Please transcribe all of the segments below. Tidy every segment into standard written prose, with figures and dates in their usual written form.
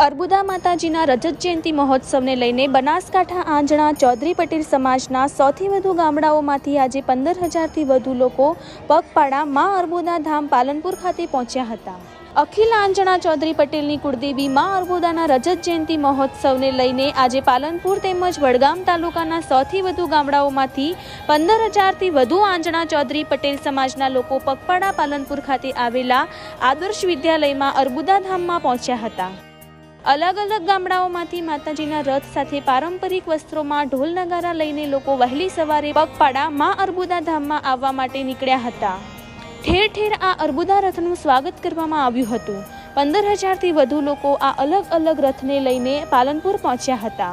અર્બુદા માતાજીના રજત જયંતિ મહોત્સવને લઈને બનાસકાંઠા આંજણા ચૌધરી પટેલ સમાજના સૌથી વધુ ગામડાઓમાંથી આજે 15,000થી વધુ લોકો પગપાળા માં અર્બુદા ધામ પાલનપુર ખાતે પહોંચ્યા હતા। અખિલ આંજણા ચૌધરી પટેલની કુળદેવી માં અર્બુદાના રજત જયંતિ મહોત્સવને લઈને આજે પાલનપુર તેમજ વડગામ તાલુકાના સૌથી વધુ ગામડાઓમાંથી 15,000થી વધુ આંજણા ચૌધરી પટેલ સમાજના લોકો પગપાળા પાલનપુર ખાતે આવેલા આદર્શ વિદ્યાલયમાં અર્બુદા ધામમાં પહોંચ્યા હતા। अलग अलग गामडाओमांथी माताजीना रथ साथे पारंपरिक वस्त्रोमां ढोल नगारा लईने लोको वहेली सवारे पगपाळा मां अर्बुदा धाममां आववा माटे નીકળ્યા હતા। ठेर ठेर आ अर्बुदा रथनुं स्वागत करवामां આવ્યું હતું। 15,000થી વધુ લોકો આ અલગ અલગ રથને લઈને પાલનપુર પહોંચ્યા હતા।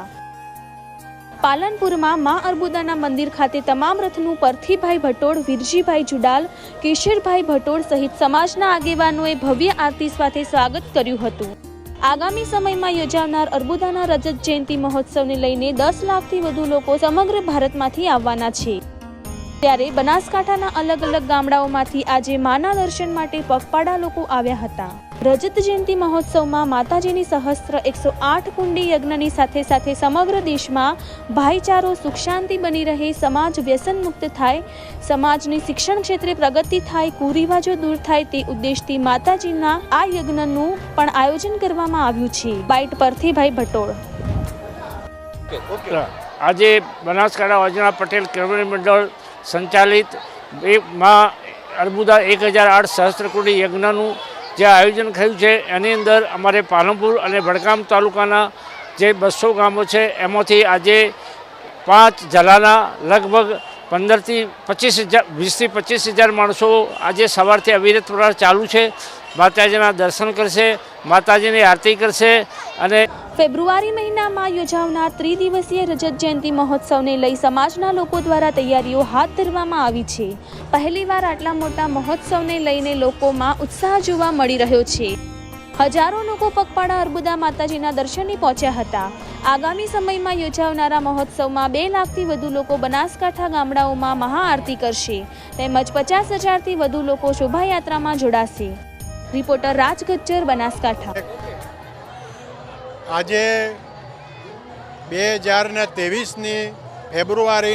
પાલનપુરમાં માં અર્બુદાના મંદિર ખાતે તમામ રથનું પરથીભાઈ ભટોળ, વીરજીભાઈ જુડાલ, કેશરભાઈ ભટોળ સહિત સમાજના આગેવાનોએ ભવ્ય આરતી સાથે સ્વાગત કર્યું હતું। आगामी समय में योजानार अर्बुदाना रजत जयंती महोत्सव ने लईने 10 लाखथी वधु लोको समग्र भारतमांथी आववाना छे। त्यारे बनासकांठाना अलग अलग गामडाओमांथी आजे माना दर्शन माटे पगपाळा लोको आव्या हता। रजत जयंती महोत्सव में माताजीनी सहस्त्र 108 कुंडी यज्ञनी साथे साथे समग्र देश में भाईचारो सुख शांति बनी रहे, समाज व्यसन मुक्त थाय, समाजनी शिक्षण क्षेत्रे प्रगति थाय, कुरिवाजो दूर थाय ते उद्देश्यथी माताजीना आ यज्ञनुं पण आयोजन करवामां आव्युं छे। बाइट परथी भाई भटोळ। आज बनासकांठा आंजणा पटेल केळवणी मंडल संचालित मां अर्बुदा 1008 सहस्त्रकुंडी यज्ञनुं जे आयोजन थयुं छे एनी अंदर अमारे पालनपुर अने वडगाम तालुकाना जे 200 गामों छे एमांथी आजे 5 जिल्लाना लगभग 15 થી 25,000 20 થી 25,000 माणसों आज सवारथी अविरत प्रवाह चालू है। माताजीना दर्शन करशे, माताजीनी आरती करशे अने फेब्रुआरी महीना में योजानार त्रिदिवसीय रजत जयंती महोत्सव ने लई समाजना लोको द्वारा तैयारीओ हाथ धरवामां आवी छे। पहलीवार आटला मोटा महोत्सव ने लईने लोकोमां उत्साह जोवा मळी रह्यो छे। हजारों लोको पगपाळा अर्बुदा माताजीना दर्शने पहोंच्या हता। आगामी समय में योजानारा महोत्सव में 2 लाखथी वधु लोको बनासकांठा गामडाओमां महाआरती करशे तेमज 50,000थी वधु लोको शोभायात्रा में जोड़ाशे। रिपोर्टर राज गज्जर, बनासकांठा। आज 2023 फेब्रुआरी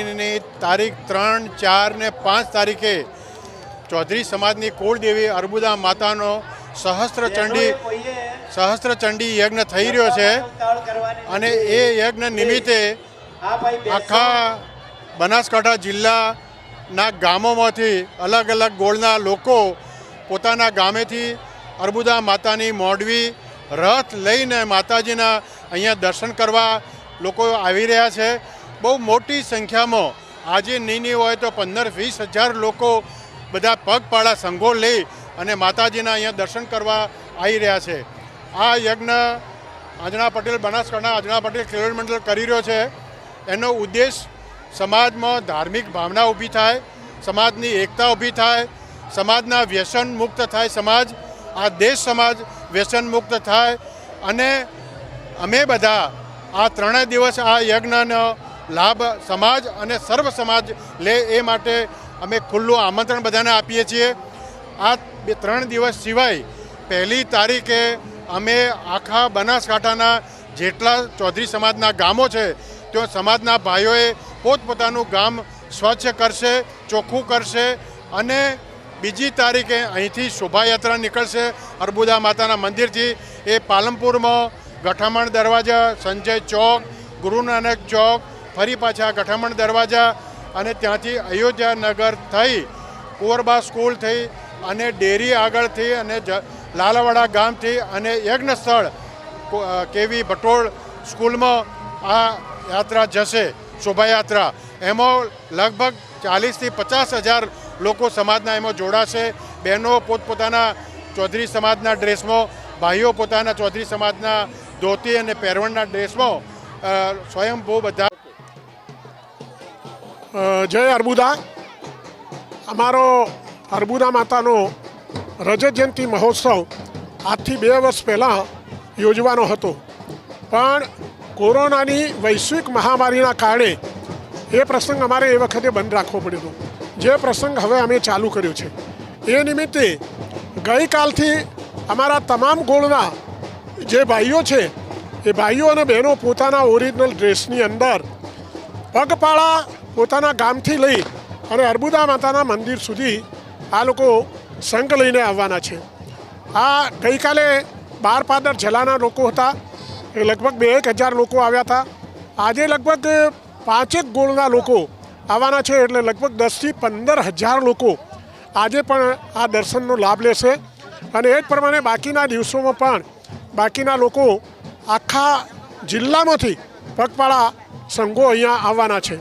तारीख 3, 4 ने 5 तारीखे चौधरी समाजनी कुलदेवी अर्बुदा मातानो सहस्त्र चंडी यज्ञ थई रह्यो छे अने ए यज्ञ निमित्ते आखा बनासकांठा जिल्लाना गामोमांथी अलग अलग गोळना लोको पोताना गामेथी अर्बुदा मातानी मोडवी रथ लईने माताजीना अहींया दर्शन करवा लोको आवी रह्या छे। बहु मोटी संख्या में आज नहीं होय तो 15-20 हज़ार लोको बधा पगपाळा संघो लई अने माताजीना अहींया दर्शन करवा आई रह्या छे। आ यज्ञ आंजणा पटेल बनासकांठा आंजणा पटेल केळवणी मंडल करी रह्यो छे। एनो उद्देश्य समाज में धार्मिक भावना ऊभी थाय, समाजनी एकता ऊभी थाय, समाजना व्यसन मुक्त थाय, समाज आ देश समाज व्यसन मुक्त थाय अने अमे बधा आ 3 दिवस आ यज्ञनो लाभ समाज अने सर्व समाज ले ए माटे अमे खुल्लुं आमंत्रण बधाने आपीए छीए। आ 3 दिवस सिवाय 1 तारीखे अमे आखा बनासकांठाना जेटला चौधरी समाजना गामो छे त्यो समाजना भाईओए पोतपोतानुं गाम स्वच्छ करशे, चोख्खुं करशे अने बीजी तारीखे अहींथी शोभायात्रा निकळशे अर्बुदा माताना मंदिरथी। ए पालनपुर में गठामण दरवाजा, संजय चौक, गुरु नानक चौक, फरी पाछा गठामण दरवाजा अने त्यांथी अयोध्या नगर थई कुंवरबा स्कूल थई अने डेरी आगळ थी अने लालवाड़ा गाम थी अने यज्ञ स्थल केवी भटोळ स्कूल में आ यात्रा जशे शोभायात्रा। एमां लगभग 40 થી 50 हज़ार लोको समाजना एमां जोड़ाशे। बहनों पोतपोताना चौधरी समाजना ड्रेस में, भाईओ पोताना चौधरी समाजना धोती अने पेरवणना ड्रेस में स्वयंभू बधा। जय अर्बुदा। अमारो अर्बुदा मातानो रजत जयंती महोत्सव આજથી 2 વર્ષ પહેલાં યોજવાનો હતો પણ કોરોનાની વૈશ્વિક મહામારીના કારણે એ પ્રસંગ અમારે એ વખતે બંધ રાખવો પડ્યો હતો, જે પ્રસંગ હવે અમે ચાલુ કર્યો છે। એ નિમિત્તે ગઈકાલથી અમારા તમામ ગોળના જે ભાઈઓ છે એ ભાઈઓ અને બહેનો પોતાના ઓરિજિનલ ડ્રેસની અંદર પગપાળા પોતાના ગામથી લઈ અને અર્બુદા માતાના મંદિર સુધી આ લોકો સંઘ લઈને આવવાના છે. આ ગઈકાલે 12 પાદર જલાના લોકો હતા, એ લગભગ 2,000 લોકો આવ્યા હતા. આજે લગભગ 5 ગોળના લોકો આવવાના છે, એટલે લગભગ 10,000 થી 15,000 લોકો આજે પણ આ દર્શનનો લાભ લેશે. અને એ જ પ્રમાણે બાકીના દિવસોમાં પણ બાકીના લોકો આખા જિલ્લામાંથી પગપાળા સંઘો અહીંયા આવવાના છે.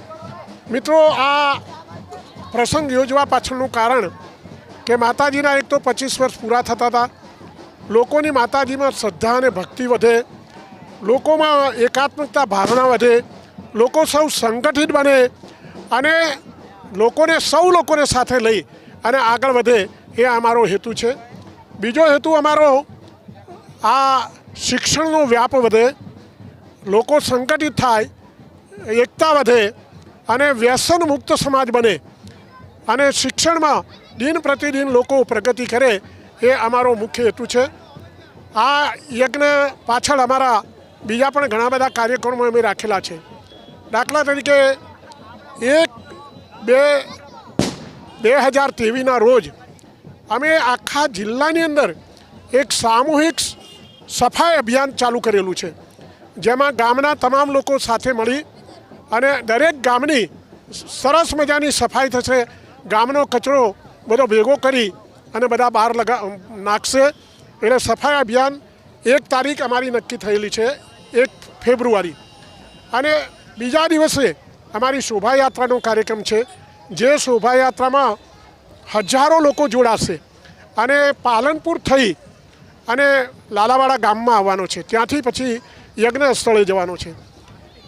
મિત્રો, આ પ્રસંગ યોજવા પાછળનું કારણ કે માતાજીના એક તો 25 વર્ષ પૂરા થતા હતા. લોકોની માતાજીમાં શ્રદ્ધા અને ભક્તિ વધે, લોકોમાં એકાત્મકતા ભાવના વધે, લોકો સૌ સંગઠિત બને અને સૌ લોકોને સાથે લઈ અને આગળ વધે, એ અમારો હેતુ છે. બીજો હેતુ અમારો આ શિક્ષણનો વ્યાપ વધે, લોકો સંગઠિત થાય, એકતા વધે અને વ્યસન મુક્ત સમાજ બને અને શિક્ષણમાં દિન પ્રતિદિન લોકો પ્રગતિ કરે, એ અમારો મુખ્ય હેતુ છે. આ યજ્ઞ પાછળ અમારા બીજા પણ ઘણા બધા કાર્યક્રમો અમે રાખેલા છે. દાખલા તરીકે 1/2/2023ના રોજ અમે આખા જિલ્લાની અંદર એક સામૂહિક સફાઈ અભિયાન ચાલુ કરેલું છે, જેમાં ગામના તમામ લોકો સાથે મળી અને દરેક ગામની સરસ મજાની સફાઈ થશે. ગામનો કચરો બધો ભેગો કરી અને બધા બહાર નાખશે. એટલે સફાઈ અભિયાન 1 તારીખ અમારી નક્કી થયેલી છે, 1 ફેબ્રુઆરી. અને બીજા દિવસે અમારી શોભાયાત્રાનો કાર્યક્રમ છે, જે શોભાયાત્રામાં હજારો લોકો જોડાશે અને પાલનપુર થઈ અને લાલાવાડા ગામમાં આવવાનો છે. ત્યાંથી પછી યજ્ઞ સ્થળે જવાનો છે.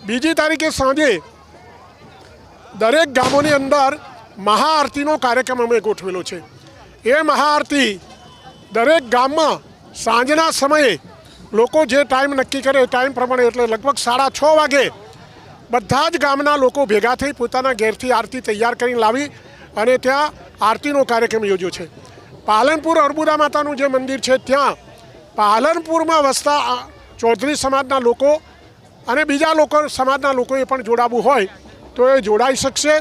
બીજી તારીખે સાંજે દરેક ગામોની અંદર મહાઆરતીનો કાર્યક્રમ અમે ગોઠવેલો છે. એ મહાઆરતી દરેક ગામમાં સાંજના સમયે લોકો જે ટાઈમ નક્કી કરે એ ટાઈમ પ્રમાણે, એટલે લગભગ 6:30 વાગે બધા જ ગામના લોકો ભેગા થઈ પોતાના ઘેરથી આરતી તૈયાર કરીને લાવી અને ત્યાં આરતીનો કાર્યક્રમ યોજ્યો છે. પાલનપુર અર્બુદા માતાનું જે મંદિર છે, ત્યાં પાલનપુરમાં વસતા ચૌધરી સમાજના લોકો અને બીજા સમાજના લોકોએ પણ જોડાવવું હોય તો એ જોડાઈ શકશે.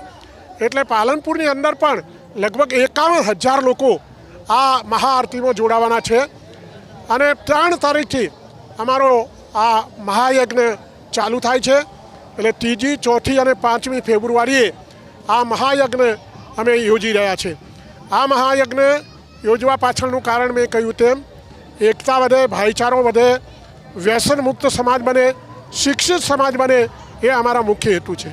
એટલે પાલનપુરની અંદર પણ લગભગ 51,000 લોકો આ મહાઆરતીમાં જોડાવાના છે. અને 3 તારીખથી અમારો આ મહાયજ્ઞ ચાલુ થાય છે. એટલે 3જી, 4થી અને 5મી ફેબ્રુઆરીએ આ મહાયજ્ઞ અમે યોજી રહ્યા છે. આ મહાયજ્ઞ યોજવા પાછળનું કારણ મેં કહ્યું તેમ એકતા વધે, ભાઈચારો વધે, વ્યસન મુક્ત સમાજ બને, શિક્ષિત સમાજ બને, એ અમારા મુખ્ય હેતુ છે.